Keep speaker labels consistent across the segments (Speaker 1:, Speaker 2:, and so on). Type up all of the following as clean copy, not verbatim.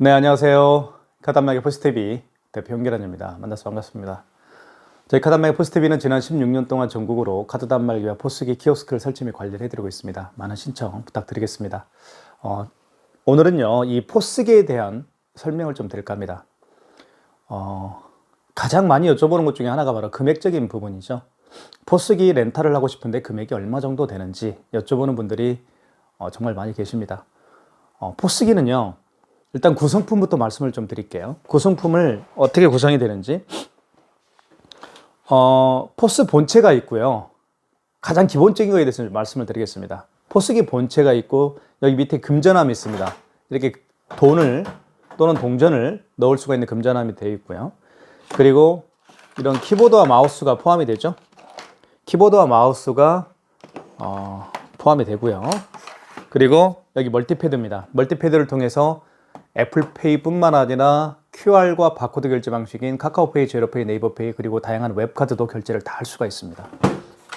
Speaker 1: 네, 안녕하세요. 카단마개 포스TV 대표 홍계란입니다. 만나서 반갑습니다. 저희 카단마개 포스TV는 지난 16년 동안 전국으로 카드 단말기와 포스기 키오스크를 설치 및 관리를 해드리고 있습니다. 많은 신청 부탁드리겠습니다. 오늘은요, 이 포스기에 대한 설명을 좀 드릴까 합니다. 가장 많이 여쭤보는 것 중에 하나가 바로 금액적인 부분이죠. 포스기 렌탈을 하고 싶은데 금액이 얼마 정도 되는지 여쭤보는 분들이 정말 많이 계십니다. 포스기는요, 일단 구성품부터 말씀을 좀 드릴게요. 구성품을 어떻게 구성이 되는지. 포스 본체가 있고요. 가장 기본적인 거에 대해서 말씀을 드리겠습니다. 포스기 본체가 있고 여기 밑에 금전함이 있습니다. 이렇게 돈을 또는 동전을 넣을 수가 있는 금전함이 되어 있고요. 그리고 이런 키보드와 마우스가 포함이 되죠. 키보드와 마우스가 포함이 되고요. 그리고 여기 멀티패드입니다. 멀티패드를 통해서 애플페이 뿐만 아니라 QR과 바코드 결제 방식인 카카오페이, 제로페이, 네이버페이 그리고 다양한 웹카드도 결제를 다 할 수가 있습니다.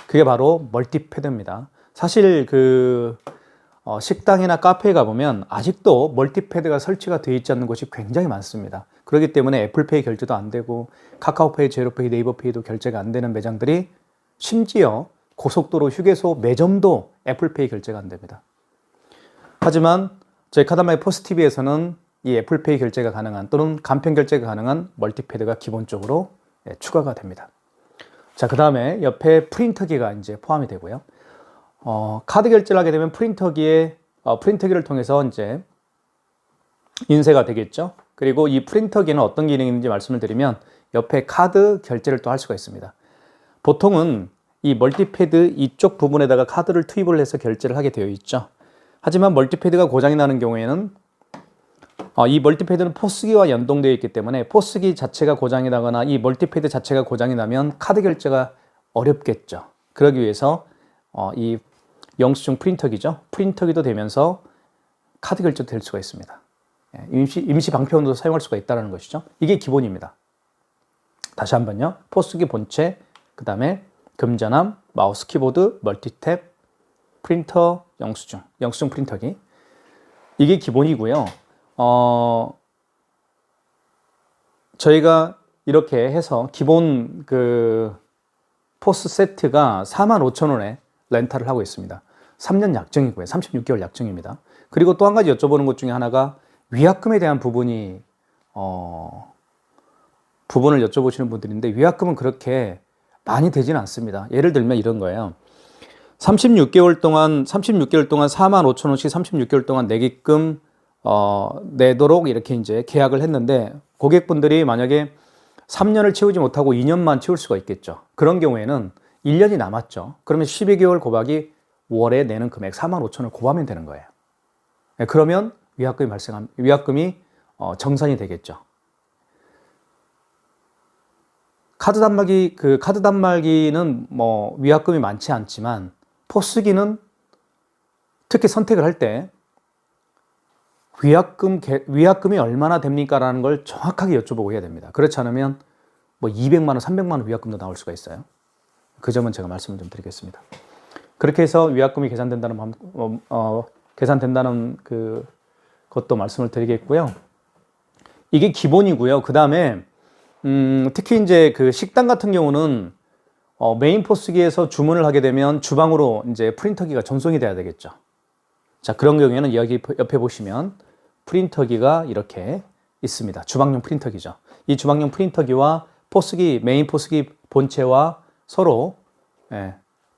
Speaker 1: 그게 바로 멀티패드입니다. 사실 식당이나 카페에 가보면 아직도 멀티패드가 설치가 되어 있지 않는 곳이 굉장히 많습니다. 그렇기 때문에 애플페이 결제도 안 되고 카카오페이, 제로페이, 네이버페이도 결제가 안 되는 매장들이 심지어 고속도로 휴게소 매점도 애플페이 결제가 안 됩니다. 하지만 저희 카단마개 포스TV에서는 이 애플페이 결제가 가능한 또는 간편 결제가 가능한 멀티패드가 기본적으로 추가가 됩니다. 자, 그 다음에 옆에 프린터기가 이제 포함이 되고요. 카드 결제를 하게 되면 프린터기를 통해서 이제 인쇄가 되겠죠. 그리고 이 프린터기는 어떤 기능이 있는지 말씀을 드리면 옆에 카드 결제를 또 할 수가 있습니다. 보통은 이 멀티패드 이쪽 부분에다가 카드를 투입을 해서 결제를 하게 되어 있죠. 하지만 멀티패드가 고장이 나는 경우에는 이 멀티패드는 포스기와 연동되어 있기 때문에 포스기 자체가 고장이 나거나 이 멀티패드 자체가 고장이 나면 카드 결제가 어렵겠죠. 그러기 위해서 이 영수증 프린터기죠. 프린터기도 되면서 카드 결제도 될 수가 있습니다. 임시 방편으로 사용할 수가 있다는 것이죠. 이게 기본입니다. 다시 한번요. 포스기 본체, 그 다음에 금전함, 마우스, 키보드, 멀티탭, 프린터, 영수증 프린터기. 이게 기본이고요. 저희가 이렇게 해서 기본 포스 세트가 45,000원에 렌탈을 하고 있습니다. 3년 약정이고요. 36개월 약정입니다. 그리고 또 한 가지 여쭤보는 것 중에 하나가 위약금에 대한 부분을 여쭤보시는 분들인데 위약금은 그렇게 많이 되지는 않습니다. 예를 들면 이런 거예요. 36개월 동안 45,000원씩 36개월 동안 내게끔 내도록 이렇게 이제 계약을 했는데 고객분들이 만약에 3년을 채우지 못하고 2년만 채울 수가 있겠죠. 그런 경우에는 1년이 남았죠. 그러면 12개월 곱하기 월에 내는 금액 45,000원을 곱하면 되는 거예요. 그러면 위약금이 정산이 되겠죠. 카드 단말기는 뭐 위약금이 많지 않지만 포스기는 특히 선택을 할 때 위약금이 얼마나 됩니까? 라는 걸 정확하게 여쭤보고 해야 됩니다. 그렇지 않으면 뭐 200만 원, 300만 원 위약금도 나올 수가 있어요. 그 점은 제가 말씀을 좀 드리겠습니다. 그렇게 해서 위약금이 계산된다는 것도 말씀을 드리겠고요. 이게 기본이고요. 그 다음에 특히 이제 식당 같은 경우는 메인 포스기에서 주문을 하게 되면 주방으로 이제 프린터기가 전송이 돼야 되겠죠. 자, 그런 경우에는 여기 옆에 보시면 프린터기가 이렇게 있습니다. 주방용 프린터기죠. 이 주방용 프린터기와 메인 포스기 본체와 서로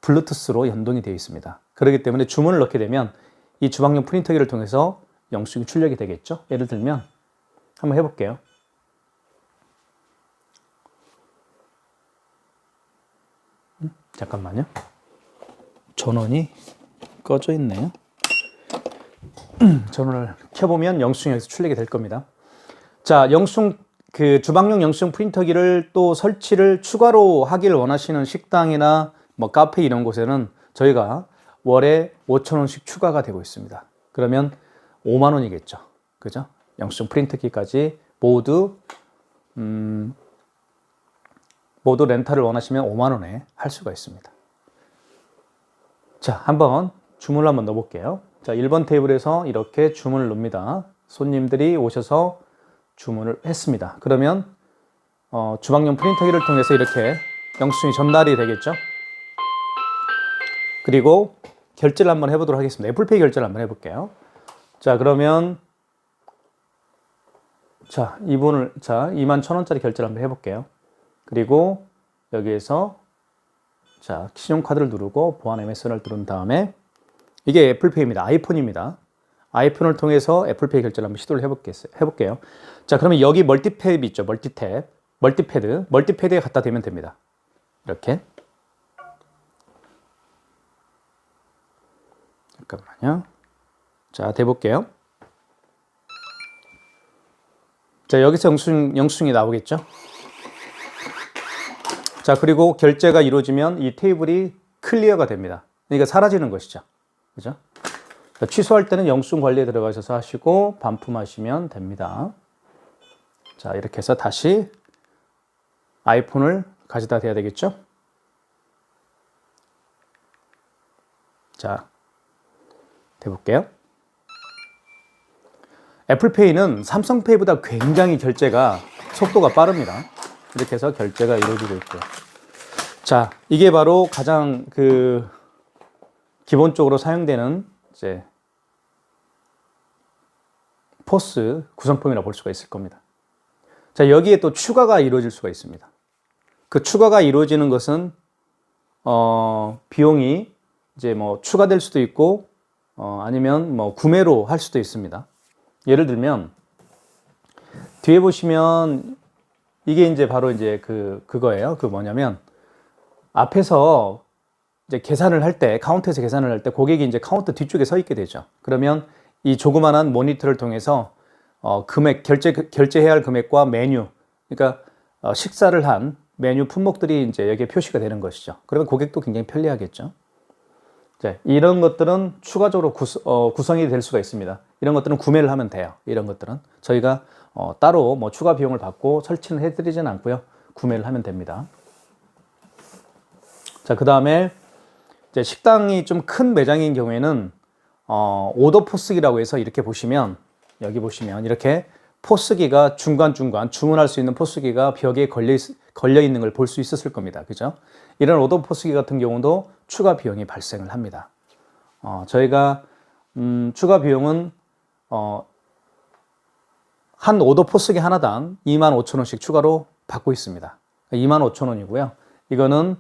Speaker 1: 블루투스로 연동이 되어 있습니다. 그렇기 때문에 주문을 넣게 되면 이 주방용 프린터기를 통해서 영수증이 출력이 되겠죠. 예를 들면 한번 해볼게요. 잠깐만요. 전원이 꺼져 있네요. 전원을 켜보면 영수증이 여기서 출력이 될 겁니다. 자, 주방용 영수증 프린터기를 또 설치를 추가로 하길 원하시는 식당이나 뭐 카페 이런 곳에는 저희가 월에 5,000원씩 추가가 되고 있습니다. 그러면 5만 원이겠죠. 그죠? 영수증 프린터기까지 모두 렌탈을 원하시면 5만 원에 할 수가 있습니다. 자, 한번 주문을 한번 넣어볼게요. 자, 1번 테이블에서 이렇게 주문을 넣습니다. 손님들이 오셔서 주문을 했습니다. 그러면 주방용 프린터기를 통해서 이렇게 영수증이 전달이 되겠죠. 그리고 결제를 한번 해보도록 하겠습니다. 애플페이 결제를 한번 해볼게요. 자, 그러면 자, 21,000원짜리 결제를 한번 해볼게요. 그리고 여기에서 자, 신용카드를 누르고 보안 MSN을 누른 다음에 이게 애플페이입니다. 아이폰입니다. 아이폰을 통해서 애플페이 결제를 한번 시도를 해볼게요. 자, 그러면 여기 멀티탭 있죠. 멀티패드에 갖다 대면 됩니다. 이렇게. 잠깐만요. 자, 대볼게요. 자, 여기서 영수증이 나오겠죠. 자, 그리고 결제가 이루어지면 이 테이블이 클리어가 됩니다. 그러니까 사라지는 것이죠. 그죠? 자, 취소할 때는 영수증 관리에 들어가셔서 하시고 반품하시면 됩니다. 자, 이렇게 해서 다시 아이폰을 가져다 대야 되겠죠? 자, 대볼게요. 애플페이는 삼성페이보다 굉장히 결제가 속도가 빠릅니다. 이렇게 해서 결제가 이루어지고 있고요. 자, 이게 바로 가장 기본적으로 사용되는 이제 포스 구성품이라고 볼 수가 있을 겁니다. 자, 여기에 또 추가가 이루어질 수가 있습니다. 그 추가가 이루어지는 것은 비용이 이제 뭐 추가될 수도 있고 아니면 뭐 구매로 할 수도 있습니다. 예를 들면 뒤에 보시면 이게 이제 바로 이제 그거예요. 뭐냐면 앞에서 이제 계산을 할 때 카운터에서 계산을 할 때 고객이 이제 카운터 뒤쪽에 서 있게 되죠. 그러면 이 조그만한 모니터를 통해서 금액 결제해야 할 금액과 메뉴, 그러니까 식사를 한 메뉴 품목들이 이제 여기에 표시가 되는 것이죠. 그러면 고객도 굉장히 편리하겠죠. 자, 이런 것들은 추가적으로 구성이 될 수가 있습니다. 이런 것들은 구매를 하면 돼요. 이런 것들은 저희가 따로 뭐 추가 비용을 받고 설치는 해드리진 않고요. 구매를 하면 됩니다. 자, 그 다음에 이제 식당이 좀 큰 매장인 경우에는 오더 포스기라고 해서 이렇게 보시면 여기 보시면 이렇게 포스기가 중간중간 주문할 수 있는 포스기가 벽에 걸려 있는 걸 볼 수 있었을 겁니다. 그죠? 이런 오더 포스기 같은 경우도 추가 비용이 발생을 합니다. 저희가 추가 비용은 한 오더 포스기 하나당 25,000원씩 추가로 받고 있습니다. 25,000원이고요. 이거는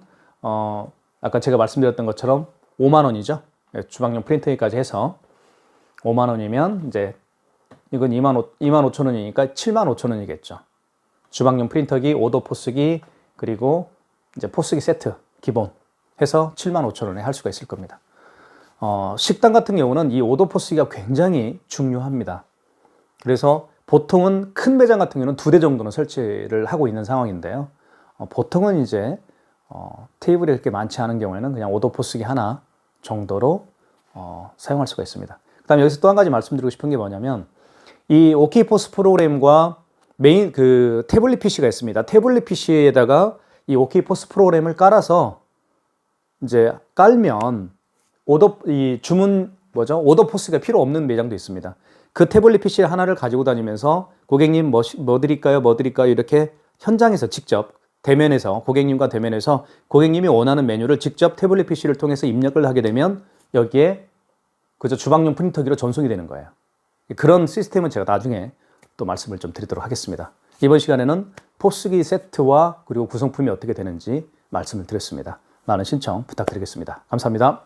Speaker 1: 아까 제가 말씀드렸던 것처럼 5만 원이죠. 주방용 프린터기까지 해서 5만 원이면 이제 이건 25,000원이니까 75,000원이겠죠. 주방용 프린터기, 오더 포스기, 그리고 이제 포스기 세트 기본 해서 75,000원에 할 수가 있을 겁니다. 식당 같은 경우는 이 오더 포스기가 굉장히 중요합니다. 그래서 보통은 큰 매장 같은 경우는 2대 정도는 설치를 하고 있는 상황인데요. 보통은 이제 테이블이 그렇게 많지 않은 경우에는 그냥 오더 포스기 하나 정도로 사용할 수가 있습니다. 그 다음에 여기서 또 한 가지 말씀드리고 싶은 게 뭐냐면 이 OK포스 프로그램과 메인 태블릿 PC가 있습니다. 태블릿 PC에다가 이 OK포스 프로그램을 깔아서 이제 깔면 오더 포스가 필요 없는 매장도 있습니다. 그 태블릿 PC 하나를 가지고 다니면서 고객님 뭐 드릴까요? 이렇게 현장에서 직접 대면에서 고객님과 대면해서 고객님이 원하는 메뉴를 직접 태블릿 PC를 통해서 입력을 하게 되면 여기에 그저 주방용 프린터기로 전송이 되는 거예요. 그런 시스템은 제가 나중에 또 말씀을 좀 드리도록 하겠습니다. 이번 시간에는 포스기 세트와 그리고 구성품이 어떻게 되는지 말씀을 드렸습니다. 많은 신청 부탁드리겠습니다. 감사합니다.